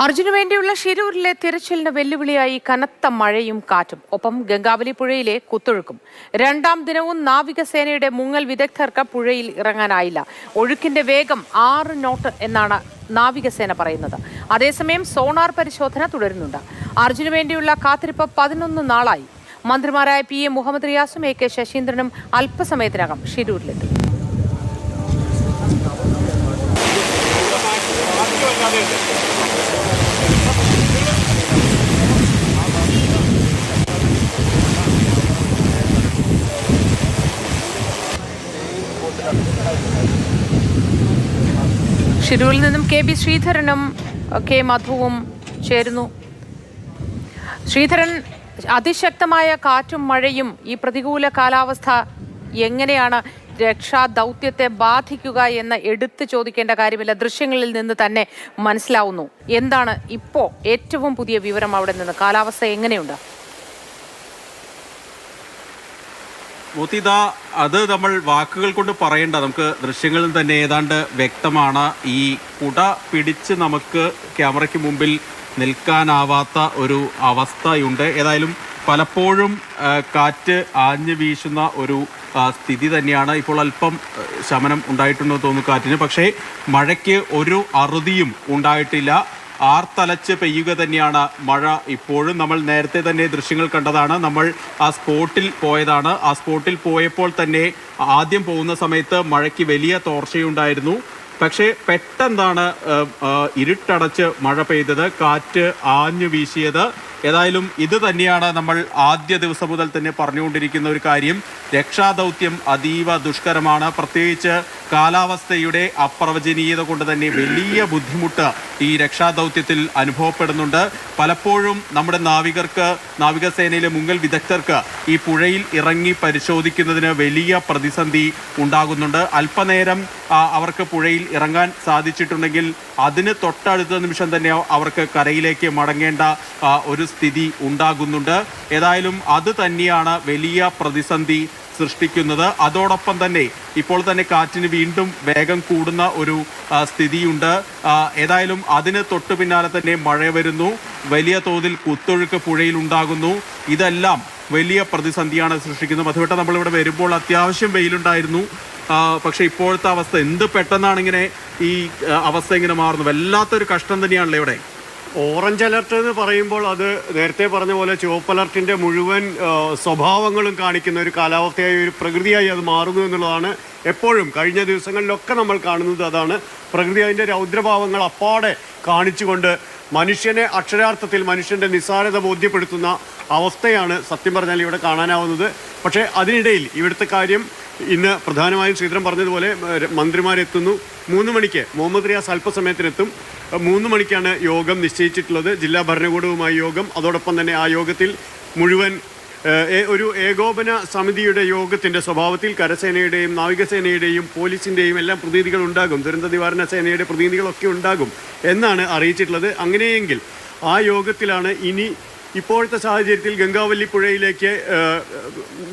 അർജുന് വേണ്ടിയുള്ള ഷിരൂരിലെ തിരച്ചിലിന് വെല്ലുവിളിയായി കനത്ത മഴയും കാറ്റും. ഒപ്പം ഗംഗാവലി പുഴയിലെ കുത്തൊഴുക്കും. രണ്ടാം ദിനവും നാവികസേനയുടെ മുങ്ങൽ വിദഗ്ധർക്ക് പുഴയിൽ ഇറങ്ങാനായില്ല. ഒഴുക്കിന്റെ വേഗം 6 നോട്ട് എന്നാണ് നാവികസേന പറയുന്നത്. അതേസമയം സോണാർ പരിശോധന തുടരുന്നുണ്ട്. അർജുന് വേണ്ടിയുള്ള കാത്തിരിപ്പ് 11 നാളായി. മന്ത്രിമാരായ PM മുഹമ്മദ് റിയാസും AK ശശീന്ദ്രനും അല്പസമയത്തിനകം ഷിരൂരിലെത്തും. ഷിരൂരിൽ നിന്നും KB ശ്രീധരനും K മധുവും ചേരുന്നു. ശ്രീധരൻ, അതിശക്തമായ കാറ്റും മഴയും ഈ പ്രതികൂല കാലാവസ്ഥ എങ്ങനെയാണ് രക്ഷാദൗത്യത്തെ ബാധിക്കുക എന്ന് എടുത്തു ചോദിക്കേണ്ട കാര്യമില്ല. ദൃശ്യങ്ങളിൽ നിന്ന് തന്നെ മനസ്സിലാവുന്നു. എന്താണ് ഇപ്പോൾ ഏറ്റവും പുതിയ വിവരം അവിടെ നിന്ന്? കാലാവസ്ഥ എങ്ങനെയുണ്ട്? മോത്തിത, അത് നമ്മൾ വാക്കുകൾ കൊണ്ട് പറയേണ്ട, നമുക്ക് ദൃശ്യങ്ങളിൽ തന്നെ ഏതാണ്ട് വ്യക്തമാണ്. ഈ കുട പിടിച്ച് നമുക്ക് ക്യാമറയ്ക്ക് മുമ്പിൽ നിൽക്കാനാവാത്ത ഒരു അവസ്ഥയുണ്ട്. ഏതായാലും പലപ്പോഴും കാറ്റ് ആഞ്ഞു വീശുന്ന ഒരു സ്ഥിതി തന്നെയാണ്. ഇപ്പോൾ അല്പം ശമനം ഉണ്ടായിട്ടുണ്ടോ തോന്നുന്നു കാറ്റിന്. പക്ഷേ മഴയ്ക്ക് ഒരു അറുതിയും ഉണ്ടായിട്ടില്ല. ആർത്തലച്ച് പെയ്യുക തന്നെയാണ് മഴ ഇപ്പോഴും. നമ്മൾ നേരത്തെ തന്നെ ദൃശ്യങ്ങൾ കണ്ടതാണ്. നമ്മൾ ആ സ്പോട്ടിൽ പോയതാണ്. ആ സ്പോട്ടിൽ പോയപ്പോൾ തന്നെ ആദ്യം പോകുന്ന സമയത്ത് മഴയ്ക്ക് വലിയ തോർച്ചയുണ്ടായിരുന്നു. പക്ഷേ പെട്ടെന്നാണ് ഇരുട്ടടച്ച് മഴ പെയ്തത്, കാറ്റ് ആഞ്ഞു വീശിയത്. ഏതായാലും ഇത് തന്നെയാണ് നമ്മൾ ആദ്യ ദിവസം മുതൽ തന്നെ പറഞ്ഞുകൊണ്ടിരിക്കുന്ന ഒരു കാര്യം. രക്ഷാദൗത്യം അതീവ ദുഷ്കരമാണ്. പ്രത്യേകിച്ച് കാലാവസ്ഥയുടെ അപ്രവചനീയത കൊണ്ട് തന്നെ വലിയ ബുദ്ധിമുട്ട് ഈ രക്ഷാദൗത്യത്തിൽ അനുഭവപ്പെടുന്നുണ്ട്. പലപ്പോഴും നമ്മുടെ നാവികസേനയിലെ മുങ്ങൽ വിദഗ്ധർക്ക് ഈ പുഴയിൽ ഇറങ്ങി പരിശോധിക്കുന്നതിന് വലിയ പ്രതിസന്ധി ഉണ്ടാകുന്നുണ്ട്. അല്പനേരം അവർക്ക് പുഴയിൽ ഇറങ്ങാൻ സാധിച്ചിട്ടുണ്ടെങ്കിൽ അതിന് തൊട്ടടുത്ത നിമിഷം തന്നെ അവർക്ക് കരയിലേക്ക് മടങ്ങേണ്ട ഒരു സ്ഥിതി ഉണ്ടാകുന്നുണ്ട്. ഏതായാലും അത് തന്നെയാണ് വലിയ പ്രതിസന്ധി സൃഷ്ടിക്കുന്നത്. അതോടൊപ്പം തന്നെ ഇപ്പോൾ തന്നെ കാറ്റിന് വീണ്ടും വേഗം കൂടുന്ന ഒരു സ്ഥിതിയുണ്ട്. ഏതായാലും അതിന് തൊട്ടു പിന്നാലെ തന്നെ മഴ വരുന്നു. വലിയ തോതിൽ കുത്തൊഴുക്ക് പുഴയിൽ ഉണ്ടാകുന്നു. ഇതെല്ലാം വലിയ പ്രതിസന്ധിയാണ് സൃഷ്ടിക്കുന്നത്. അതുകൊണ്ട് നമ്മളിവിടെ വരുമ്പോൾ അത്യാവശ്യം വെയിലുണ്ടായിരുന്നു. പക്ഷേ ഇപ്പോഴത്തെ അവസ്ഥ എന്ത് പെട്ടെന്നാണ് ഇങ്ങനെ ഈ അവസ്ഥ ഇങ്ങനെ മാറുന്നു. വല്ലാത്തൊരു കഷ്ടം തന്നെയാണല്ലോ ഇവിടെ. ഓറഞ്ച് അലർട്ട് എന്ന് പറയുമ്പോൾ അത് നേരത്തെ പറഞ്ഞ പോലെ ചുവപ്പ് അലർട്ടിൻ്റെ മുഴുവൻ സ്വഭാവങ്ങളും കാണിക്കുന്ന ഒരു കാലാവസ്ഥയായി, ഒരു പ്രകൃതിയായി അത് മാറുന്നു എന്നുള്ളതാണ് എപ്പോഴും കഴിഞ്ഞ ദിവസങ്ങളിലൊക്കെ നമ്മൾ കാണുന്നത്. അതാണ് പ്രകൃതി അതിൻ്റെ രൗദ്രഭാവങ്ങൾ അപ്പാടെ കാണിച്ചുകൊണ്ട് മനുഷ്യനെ അക്ഷരാർത്ഥത്തിൽ മനുഷ്യൻ്റെ നിസ്സാരത ബോധ്യപ്പെടുത്തുന്ന അവസ്ഥയാണ് സത്യം പറഞ്ഞാൽ ഇവിടെ കാണാനാവുന്നത്. പക്ഷേ അതിനിടയിൽ ഇവിടുത്തെ കാര്യം ഇന്ന് പ്രധാനമായും ശ്രീധരൻ പറഞ്ഞതുപോലെ മന്ത്രിമാരെത്തുന്നു. 3 മണിക്ക് മുഹമ്മദ് റിയാസ് അല്പസമയത്തിനെത്തും. 3 മണിക്കാണ് യോഗം നിശ്ചയിച്ചിട്ടുള്ളത്, ജില്ലാ ഭരണകൂടവുമായി യോഗം. അതോടൊപ്പം തന്നെ ആ യോഗത്തിൽ മുഴുവൻ ഒരു ഏകോപന സമിതിയുടെ യോഗത്തിൻ്റെ സ്വഭാവത്തിൽ കരസേനയുടെയും നാവികസേനയുടെയും പോലീസിൻ്റെയും എല്ലാം പ്രതിനിധികൾ ഉണ്ടാകും, ദുരന്ത നിവാരണ സേനയുടെ പ്രതിനിധികളൊക്കെ ഉണ്ടാകും എന്നാണ് അറിയിച്ചിട്ടുള്ളത്. അങ്ങനെയെങ്കിൽ ആ യോഗത്തിലാണ് ഇനി ഇപ്പോഴത്തെ സാഹചര്യത്തിൽ ഗംഗാവല്ലി പുഴയിലേക്ക്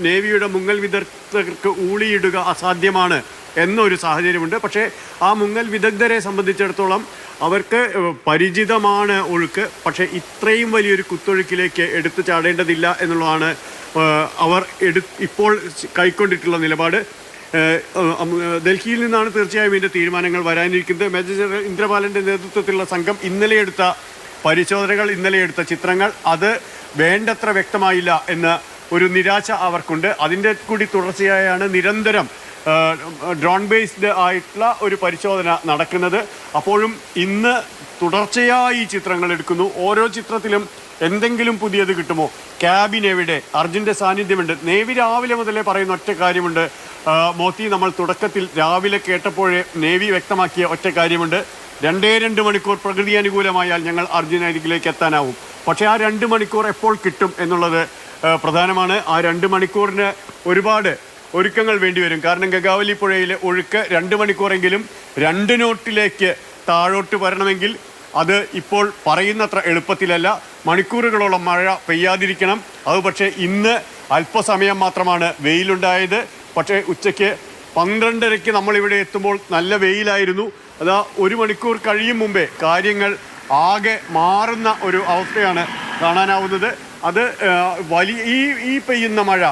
നേവിയുടെ മുങ്ങൽ വിദഗ്ധർക്ക് ഊളിയിടുക അസാധ്യമാണ് എന്നൊരു സാഹചര്യമുണ്ട്. പക്ഷേ ആ മുങ്ങൽ വിദഗ്ധരെ സംബന്ധിച്ചിടത്തോളം അവർക്ക് പരിചിതമാണ് ഒഴുക്ക്. പക്ഷേ ഇത്രയും വലിയൊരു കുത്തൊഴുക്കിലേക്ക് എടുത്തു ചാടേണ്ടതില്ല എന്നുള്ളതാണ് അവർ ഇപ്പോൾ കൈക്കൊണ്ടിട്ടുള്ള നിലപാട്. ഡൽഹിയിൽ നിന്നാണ് തീർച്ചയായും ഇതിൻ്റെ തീരുമാനങ്ങൾ വരാനിരിക്കുന്നത്. മേജർ ജനറൽ ഇന്ദ്രപാലൻ്റെ നേതൃത്വത്തിലുള്ള സംഘം ഇന്നലെ എടുത്ത ചിത്രങ്ങൾ അത് വേണ്ടത്ര വ്യക്തമായില്ല എന്ന ഒരു നിരാശ അവർക്കുണ്ട്. അതിൻ്റെ കൂടി തുടർച്ചയായാണ് നിരന്തരം ഡ്രോൺ ബേസ്ഡ് ആയിട്ടുള്ള ഒരു പരിശോധന നടക്കുന്നത്. അപ്പോഴും ഇന്ന് തുടർച്ചയായി ചിത്രങ്ങൾ എടുക്കുന്നു. ഓരോ ചിത്രത്തിലും എന്തെങ്കിലും പുതിയത് കിട്ടുമോ? ക്യാബിൻ എവിടെ? അർജുൻ്റെ സാന്നിധ്യമുണ്ട്. നേവി രാവിലെ മുതലേ പറയുന്ന ഒറ്റ കാര്യമുണ്ട് മോത്തി, നമ്മൾ തുടക്കത്തിൽ രാവിലെ കേട്ടപ്പോഴേ നേവി വ്യക്തമാക്കിയ ഒറ്റ കാര്യമുണ്ട്. 2 മണിക്കൂർ പ്രകൃതി അനുകൂലമായാൽ ഞങ്ങൾ അർജുനരികിലേക്ക് എത്താനാവും. പക്ഷേ ആ 2 മണിക്കൂർ എപ്പോൾ കിട്ടും എന്നുള്ളത് പ്രധാനമാണ്. ആ 2 മണിക്കൂറിന് ഒരുപാട് ഒരുക്കങ്ങൾ വേണ്ടിവരും. കാരണം ഗംഗാവലി പുഴയിലെ ഒഴുക്ക് 2 മണിക്കൂറെങ്കിലും 2 നോട്ടിലേക്ക് താഴോട്ട് വരണമെങ്കിൽ അത് ഇപ്പോൾ പറയുന്നത്ര എളുപ്പത്തിലല്ല. മണിക്കൂറുകളോളം മഴ പെയ്യാതിരിക്കണം. അത് പക്ഷേ ഇന്ന് അല്പസമയം മാത്രമാണ് വെയിലുണ്ടായത്. പക്ഷേ ഉച്ചയ്ക്ക് 12:30 നമ്മളിവിടെ എത്തുമ്പോൾ നല്ല വെയിലായിരുന്നു. അതാ 1 മണിക്കൂർ കഴിയും മുമ്പേ കാര്യങ്ങൾ ആകെ മാറുന്ന ഒരു അവസ്ഥയാണ് കാണാനാവുന്നത്. അത് ഈ പെയ്യുന്ന മഴ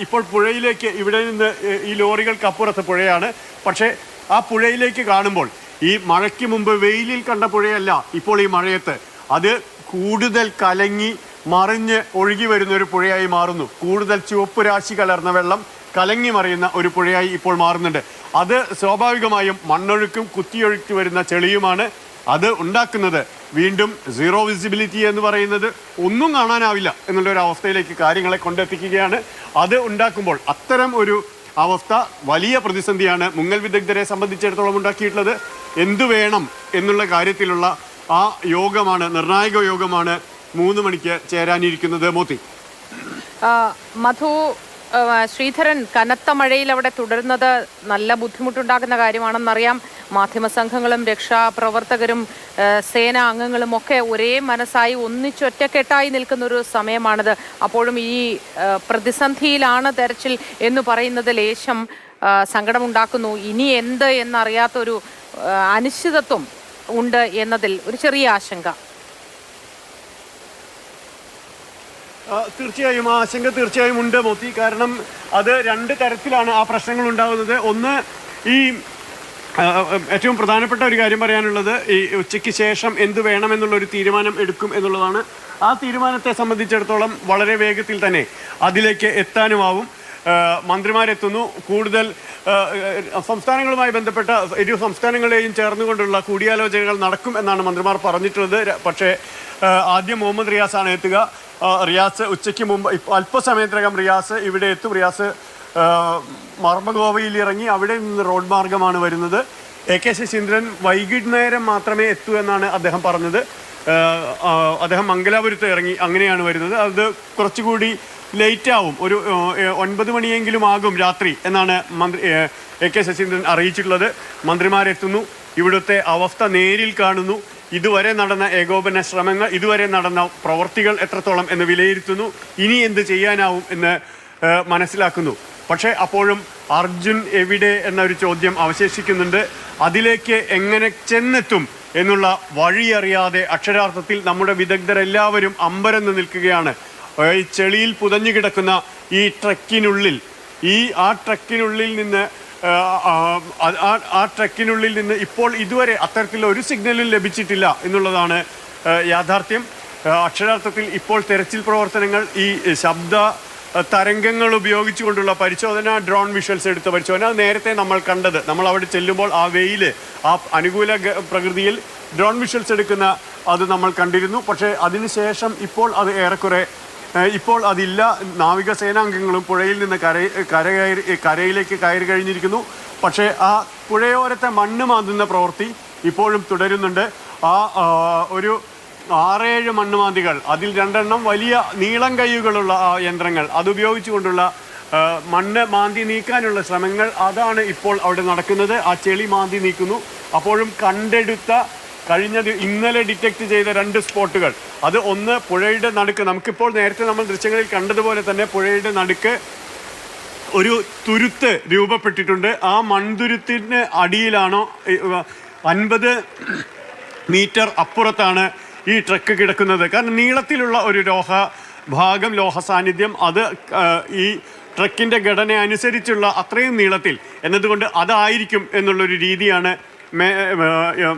ഇപ്പോൾ പുഴയിലേക്ക്, ഇവിടെ നിന്ന് ഈ ലോറികൾക്കപ്പുറത്ത് പുഴയാണ്, പക്ഷേ ആ പുഴയിലേക്ക് കാണുമ്പോൾ ഈ മഴയ്ക്ക് മുമ്പ് വെയിലിൽ കണ്ട പുഴയല്ല ഇപ്പോൾ ഈ മഴയത്ത്. അത് കൂടുതൽ കലങ്ങി മറിഞ്ഞ് ഒഴുകി വരുന്ന ഒരു പുഴയായി മാറുന്നു. കൂടുതൽ ചുവപ്പ് രാശി കലർന്ന വെള്ളം കലങ്ങി മറിയുന്ന ഒരു പുഴയായി ഇപ്പോൾ മാറുന്നുണ്ട്. അത് സ്വാഭാവികമായും മണ്ണൊഴുക്കും കുത്തിയൊഴുക്കി വരുന്ന ചെളിയുമാണ്. അത് ഉണ്ടാക്കുന്നത് വീണ്ടും സീറോ വിസിബിലിറ്റി എന്ന് പറയുന്നത് ഒന്നും കാണാനാവില്ല എന്നുള്ളൊരു അവസ്ഥയിലേക്ക് കാര്യങ്ങളെ കൊണ്ടെത്തിക്കുകയാണ്. അത് ഉണ്ടാക്കുമ്പോൾ അത്തരം ഒരു അവസ്ഥ വലിയ പ്രതിസന്ധിയാണ് മുങ്ങൽ വിദഗ്ധരെ സംബന്ധിച്ചിടത്തോളം ഉണ്ടാക്കിയിട്ടുള്ളത്. എന്തു വേണം എന്നുള്ള കാര്യത്തിലുള്ള ആ യോഗമാണ്, നിർണായക യോഗമാണ് 3 മണിക്ക് ചേരാനിരിക്കുന്നത്. മോത്തി മധു, ശ്രീധരൻ, കനത്ത മഴയിൽ അവിടെ തുടരുന്നത് നല്ല ബുദ്ധിമുട്ടുണ്ടാക്കുന്ന കാര്യമാണെന്നറിയാം. മാധ്യമ സംഘങ്ങളും രക്ഷാപ്രവർത്തകരും സേനാ അംഗങ്ങളും ഒക്കെ ഒരേ മനസ്സായി ഒന്നിച്ചൊറ്റക്കെട്ടായി നിൽക്കുന്ന ഒരു സമയമാണിത്. അപ്പോഴും ഈ പ്രതിസന്ധിയിലാണ് തെരച്ചിൽ എന്ന് പറയുന്നത് ലേശം സങ്കടമുണ്ടാക്കുന്നു. ഇനി എന്ത് എന്നറിയാത്തൊരു അനിശ്ചിതത്വം ഉണ്ട് എന്നതിൽ ഒരു ചെറിയ ആശങ്ക. തീർച്ചയായും ആശങ്ക തീർച്ചയായും ഉണ്ട് മോത്തി. കാരണം അത് 2 തരത്തിലാണ് ആ പ്രശ്നങ്ങൾ ഉണ്ടാകുന്നത്. ഒന്ന്, ഈ ഏറ്റവും പ്രധാനപ്പെട്ട ഒരു കാര്യം പറയാനുള്ളത്, ഈ ഉച്ചയ്ക്ക് ശേഷം എന്ത് വേണമെന്നുള്ളൊരു തീരുമാനം എടുക്കും എന്നുള്ളതാണ്. ആ തീരുമാനത്തെ സംബന്ധിച്ചിടത്തോളം വളരെ വേഗത്തിൽ തന്നെ അതിലേക്ക് എത്താനുമാവും. മന്ത്രിമാരെത്തുന്നു. കൂടുതൽ സംസ്ഥാനങ്ങളുമായി ബന്ധപ്പെട്ട ഇരു സംസ്ഥാനങ്ങളെയും ചേർന്നുകൊണ്ടുള്ള കൂടിയാലോചനകൾ നടക്കും എന്നാണ് മന്ത്രിമാർ പറഞ്ഞിട്ടുള്ളത്. പക്ഷേ ആദ്യം മുഹമ്മദ് റിയാസാണ് എത്തുക. റിയാസ് ഉച്ചയ്ക്ക് മുമ്പ് അല്പസമയത്തിനകം റിയാസ് ഇവിടെ എത്തും. റിയാസ് മർമ്മഗോവയിൽ ഇറങ്ങി അവിടെ നിന്ന് റോഡ് മാർഗമാണ് വരുന്നത്. AK ശശീന്ദ്രൻ വൈകുന്നേരം മാത്രമേ എത്തൂ എന്നാണ് അദ്ദേഹം പറഞ്ഞത്. അദ്ദേഹം മംഗലാപുരത്ത് ഇറങ്ങി അങ്ങനെയാണ് വരുന്നത്. അത് കുറച്ചുകൂടി ലേറ്റ് ആവും, ഒരു 9 മണിയെങ്കിലും ആകും രാത്രി എന്നാണ് AK ശശീന്ദ്രൻ അറിയിച്ചിട്ടുള്ളത്. മന്ത്രിമാരെത്തുന്നു, ഇവിടുത്തെ അവസ്ഥ നേരിൽ കാണുന്നു, ഇതുവരെ നടന്ന ഏകോപന ശ്രമങ്ങൾ, ഇതുവരെ നടന്ന പ്രവർത്തികൾ എത്രത്തോളം എന്ന് വിലയിരുത്തുന്നു, ഇനി എന്ത് ചെയ്യാനാവും എന്ന് മനസ്സിലാക്കുന്നു. പക്ഷേ അപ്പോഴും അർജുൻ എവിടെ എന്നൊരു ചോദ്യം അവശേഷിക്കുന്നുണ്ട്. അതിലേക്ക് എങ്ങനെ ചെന്നെത്തും എന്നുള്ള വഴിയറിയാതെ അക്ഷരാർത്ഥത്തിൽ നമ്മുടെ വിദഗ്ധരെല്ലാവരും അമ്പരന്ന് നിൽക്കുകയാണ്. ഈ ചെളിയിൽ പുതഞ്ഞു കിടക്കുന്ന ഈ ട്രക്കിനുള്ളിൽ, ആ ട്രക്കിനുള്ളിൽ നിന്ന് ഇപ്പോൾ ഇതുവരെ അത്തരത്തിലുള്ള ഒരു സിഗ്നലും ലഭിച്ചിട്ടില്ല എന്നുള്ളതാണ് യാഥാർത്ഥ്യം. അക്ഷരാർത്ഥത്തിൽ ഇപ്പോൾ തെരച്ചിൽ പ്രവർത്തനങ്ങൾ ഈ ശബ്ദ തരംഗങ്ങൾ ഉപയോഗിച്ചുകൊണ്ടുള്ള പരിശോധന, ഡ്രോൺ വിഷ്വൽസ് എടുത്ത പരിശോധന, നേരത്തെ നമ്മൾ കണ്ടത്, നമ്മൾ അവിടെ ചെല്ലുമ്പോൾ ആ വെയിൽ, ആ അനുകൂല പ്രകൃതിയിൽ ഡ്രോൺ വിഷ്വൽസ് എടുക്കുന്ന അത് നമ്മൾ കണ്ടിരുന്നു. പക്ഷേ അതിനുശേഷം ഇപ്പോൾ അത് ഏറെക്കുറെ ഇപ്പോൾ അതില്ല. നാവികസേനാംഗങ്ങളും പുഴയിൽ നിന്ന് കരയിലേക്ക് കയറി കഴിഞ്ഞിരിക്കുന്നു. പക്ഷേ ആ പുഴയോരത്തെ മണ്ണ് മാന്തുന്ന പ്രവൃത്തി ഇപ്പോഴും തുടരുന്നുണ്ട്. ഒരു 6-7 മണ്ണുമാന്തികൾ, അതിൽ 2 എണ്ണം വലിയ നീളം കയ്യുകളുള്ള ആ യന്ത്രങ്ങൾ, അതുപയോഗിച്ചുകൊണ്ടുള്ള മണ്ണ് മാന്തി നീക്കാനുള്ള ശ്രമങ്ങൾ, അതാണ് ഇപ്പോൾ അവിടെ നടക്കുന്നത്. ആ ചെളി മാന്തി നീക്കുന്നു. അപ്പോഴും കണ്ടെടുത്ത ഇന്നലെ ഡിറ്റക്ട് ചെയ്ത 2 സ്പോട്ടുകൾ, അത് ഒന്ന് പുഴയുടെ നടുക്ക്, നമുക്കിപ്പോൾ നേരത്തെ നമ്മൾ ദൃശ്യങ്ങളിൽ കണ്ടതുപോലെ തന്നെ പുഴയുടെ നടുക്ക് ഒരു തുരുത്ത് രൂപപ്പെട്ടിട്ടുണ്ട്. ആ മൺതുരുത്തിന് അടിയിലാണോ 50 മീറ്റർ അപ്പുറത്താണ് ഈ ട്രക്ക് കിടക്കുന്നത്. കാരണം നീളത്തിലുള്ള ഒരു ലോഹ സാന്നിധ്യം, അത് ഈ ട്രക്കിൻ്റെ ഘടന അനുസരിച്ചുള്ള അത്രയും നീളത്തിൽ എന്നതുകൊണ്ട് അതായിരിക്കും എന്നുള്ളൊരു രീതിയാണ്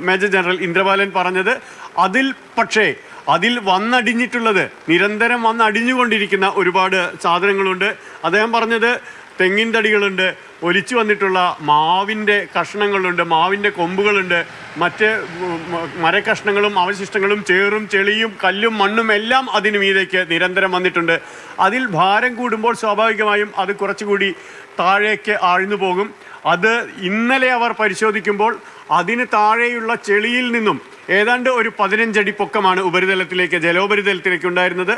മേജർ ജനറൽ ഇന്ദ്രപാലൻ പറഞ്ഞത്. അതിൽ വന്നടിഞ്ഞിട്ടുള്ളത്, നിരന്തരം വന്നടിഞ്ഞുകൊണ്ടിരിക്കുന്ന ഒരുപാട് സാധനങ്ങളുണ്ട്. അദ്ദേഹം പറഞ്ഞത് തെങ്ങിൻ തടികളുണ്ട്, ഒലിച്ചു വന്നിട്ടുള്ള മാവിൻ്റെ കഷ്ണങ്ങളുണ്ട്, മാവിൻ്റെ കൊമ്പുകളുണ്ട്, മറ്റ് മരക്കഷ്ണങ്ങളും അവശിഷ്ടങ്ങളും, ചേറും ചെളിയും കല്ലും മണ്ണും എല്ലാം അതിന് മീതേക്ക് നിരന്തരം വന്നിട്ടുണ്ട്. അതിൽ ഭാരം കൂടുമ്പോൾ സ്വാഭാവികമായും അത് കുറച്ചുകൂടി താഴേക്ക് ആഴ്ന്നു പോകും. അത് ഇന്നലെ അവർ പരിശോധിക്കുമ്പോൾ അതിന് താഴെയുള്ള ചെളിയിൽ നിന്നും ഏതാണ്ട് ഒരു 15 അടി പൊക്കമാണ് ജലോപരിതലത്തിലേക്ക് ഉണ്ടായിരുന്നത്.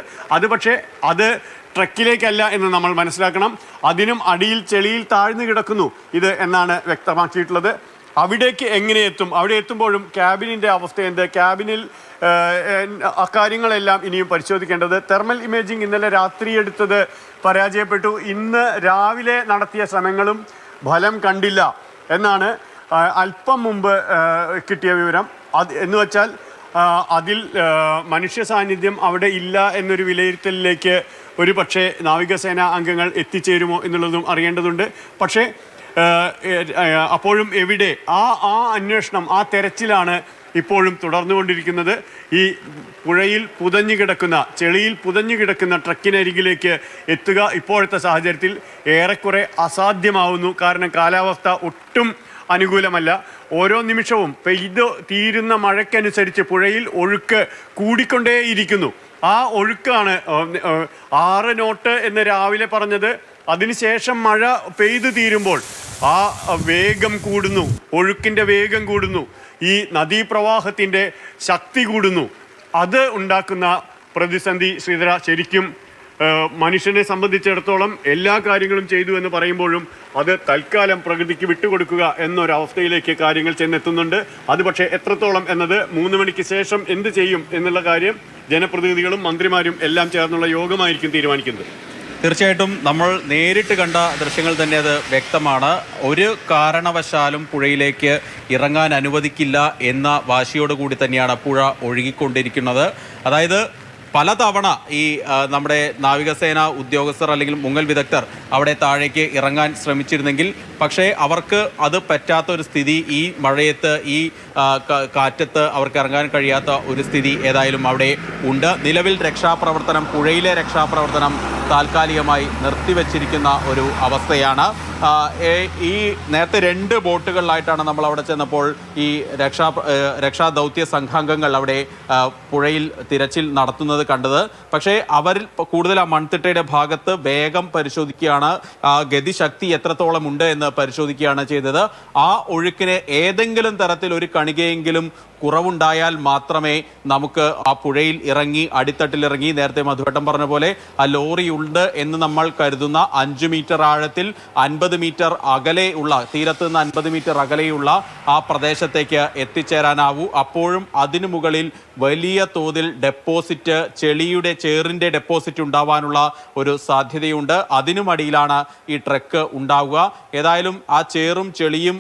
പക്ഷേ അത് ട്രക്കിലേക്കല്ല എന്ന് നമ്മൾ മനസ്സിലാക്കണം. അതിനും അടിയിൽ ചെളിയിൽ താഴ്ന്നു കിടക്കുന്നു ഇത് എന്നാണ് വ്യക്തമാക്കിയിട്ടുള്ളത്. അവിടേക്ക് എങ്ങനെ എത്തും? അവിടെ എത്തുമ്പോഴും ക്യാബിനിൻ്റെ അവസ്ഥ എന്ത്? ക്യാബിനിൽ അക്കാര്യങ്ങളെല്ലാം ഇനിയും പരിശോധിക്കേണ്ടത്. തെർമൽ ഇമേജിംഗ് ഇന്നലെ രാത്രി എടുത്തത് പരാജയപ്പെട്ടു. ഇന്ന് രാവിലെ നടത്തിയ ശ്രമങ്ങളും ഫലം കണ്ടില്ല എന്നാണ് അല്പം മുമ്പ് കിട്ടിയ വിവരം. എന്ന് വെച്ചാൽ അതിൽ മനുഷ്യ സാന്നിധ്യം അവിടെ ഇല്ല എന്നൊരു വിലയിരുത്തലിലേക്ക് ഒരു പക്ഷേ നാവികസേന അംഗങ്ങൾ എത്തിച്ചേരുമോ എന്നുള്ളതും അറിയേണ്ടതുണ്ട്. പക്ഷേ അപ്പോഴും എവിടെ ആ അന്വേഷണം, ആ തെരച്ചിലാണ് ഇപ്പോഴും തുടർന്നുകൊണ്ടിരിക്കുന്നത്. ഈ പുഴയിൽ പുതഞ്ഞു കിടക്കുന്ന, ചെളിയിൽ പുതഞ്ഞു കിടക്കുന്ന ട്രക്കിനരികിലേക്ക് എത്തുക ഇപ്പോഴത്തെ സാഹചര്യത്തിൽ ഏറെക്കുറെ അസാധ്യമാവുന്നു. കാരണം കാലാവസ്ഥ ഒട്ടും അനുകൂലമല്ല. ഓരോ നിമിഷവും പെയ്ത് തീരുന്ന മഴയ്ക്കനുസരിച്ച് പുഴയിൽ ഒഴുക്ക് കൂടിക്കൊണ്ടേയിരിക്കുന്നു. ആ ഒഴുക്കാണ് 6 നോട്ട് എന്ന് രാവിലെ പറഞ്ഞത്. അതിനുശേഷം മഴ പെയ്തു തീരുമ്പോൾ ആ വേഗം കൂടുന്നു, ഒഴുക്കിൻ്റെ വേഗം കൂടുന്നു, ഈ നദീപ്രവാഹത്തിൻ്റെ ശക്തി കൂടുന്നു. അത് ഉണ്ടാക്കുന്ന പ്രതിസന്ധി ശ്രീധര ശരിക്കും മനുഷ്യനെ സംബന്ധിച്ചിടത്തോളം എല്ലാ കാര്യങ്ങളും ചെയ്തു എന്ന് പറയുമ്പോഴും അത് തൽക്കാലം പ്രകൃതിക്ക് വിട്ടുകൊടുക്കുക എന്നൊരവസ്ഥയിലേക്ക് കാര്യങ്ങൾ ചെന്നെത്തുന്നുണ്ട്. അത് പക്ഷേ എത്രത്തോളം എന്നത് 3 മണിക്ക് ശേഷം എന്ത് ചെയ്യും എന്നുള്ള കാര്യം ജനപ്രതിനിധികളും മന്ത്രിമാരും എല്ലാം ചേർന്നുള്ള യോഗമായിരിക്കും തീരുമാനിക്കുന്നത്. തീർച്ചയായിട്ടും നമ്മൾ നേരിട്ട് കണ്ട ദൃശ്യങ്ങൾ തന്നെ അത് വ്യക്തമാണ്. ഒരു കാരണവശാലും പുഴയിലേക്ക് ഇറങ്ങാൻ അനുവദിക്കില്ല എന്ന വാശിയോടുകൂടി തന്നെയാണ് പുഴ ഒഴുകിക്കൊണ്ടിരിക്കുന്നത്. അതായത് പലതവണ ഈ നമ്മുടെ നാവികസേന ഉദ്യോഗസ്ഥർ അല്ലെങ്കിൽ മുങ്ങൽ വിദഗ്ധർ അവിടെ താഴേക്ക് ഇറങ്ങാൻ ശ്രമിച്ചിരുന്നെങ്കിൽ പക്ഷേ അവർക്ക് അത് പറ്റാത്ത ഒരു സ്ഥിതി, ഈ മഴയത്ത് ഈ കാറ്റത്ത് അവർക്ക് ഇറങ്ങാൻ കഴിയാത്ത ഒരു സ്ഥിതി ഏതായാലും അവിടെ ഉണ്ട്. നിലവിൽ രക്ഷാപ്രവർത്തനം, പുഴയിലെ രക്ഷാപ്രവർത്തനം താൽക്കാലികമായി നിർത്തിവെച്ചിരിക്കുന്ന ഒരു അവസ്ഥയാണ്. ഈ നേരത്തെ 2 ബോട്ടുകളിലായിട്ടാണ് നമ്മൾ അവിടെ ചെന്നപ്പോൾ ഈ രക്ഷാദൗത്യ സംഘാംഗങ്ങൾ അവിടെ പുഴയിൽ തിരച്ചിൽ നടത്തുന്നത് കണ്ടത്. പക്ഷേ അവരിൽ കൂടുതൽ ആ മൺതിട്ടയുടെ ഭാഗത്ത് വേഗം പരിശോധിക്കുകയാണ്, ഗതിശക്തി എത്രത്തോളം ഉണ്ട് എന്ന് പരിശോധിക്കുകയാണ് ചെയ്തത്. ആ ഒഴുക്കിന് ഏതെങ്കിലും തരത്തിൽ ഒരു കണികയെങ്കിലും കുറവുണ്ടായാൽ മാത്രമേ നമുക്ക് ആ പുഴയിൽ ഇറങ്ങി, അടിത്തട്ടിലിറങ്ങി, നേരത്തെ മധുവട്ടം പറഞ്ഞ പോലെ ആ ലോറി ഉണ്ട് എന്ന് നമ്മൾ കരുതുന്ന 5 മീറ്റർ ആഴത്തിൽ 50 മീറ്റർ അകലെയുള്ള, തീരത്ത് നിന്ന് 50 മീറ്റർ അകലെയുള്ള ആ പ്രദേശത്തേക്ക് എത്തിച്ചേരാനാവൂ. അപ്പോഴും അതിനു മുകളിൽ വലിയ തോതിൽ ഡെപ്പോസിറ്റ്, ചേറിൻ്റെ ഡെപ്പോസിറ്റ് ഉണ്ടാവാനുള്ള ഒരു സാധ്യതയുണ്ട്. അതിനുമടിയിലാണ് ഈ ട്രക്ക് ഉണ്ടാവുക. ഏതായാലും ആ ചേറും ചെളിയും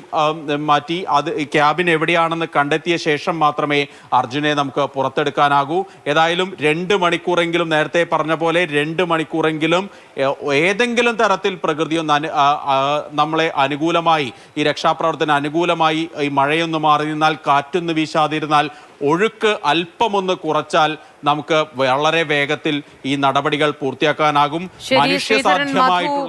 മാറ്റി അത് ക്യാബിൻ എവിടെയാണെന്ന് കണ്ടെത്തിയ ശേഷം മാത്രമേ അർജുനെ നമുക്ക് പുറത്തെടുക്കാനാകൂ. ഏതായാലും 2 മണിക്കൂറെങ്കിലും, നേരത്തെ പറഞ്ഞ പോലെ 2 മണിക്കൂറെങ്കിലും ഏതെങ്കിലും തരത്തിൽ പ്രകൃതിയൊന്ന് നമ്മളെ അനുകൂലമായി, ഈ രക്ഷാപ്രവർത്തനം അനുകൂലമായി, ഈ മഴയൊന്ന് മാറി നിന്നാൽ, കാറ്റൊന്ന് വീശാതിരുന്നാൽ, ഒഴുക്ക് അല്പമൊന്ന് കുറച്ചാൽ നമുക്ക് വളരെ വേഗത്തിൽ ഈ നടപടികൾ പൂർത്തിയാക്കാനാകും. മനുഷ്യസാധ്യമായിട്ടുള്ള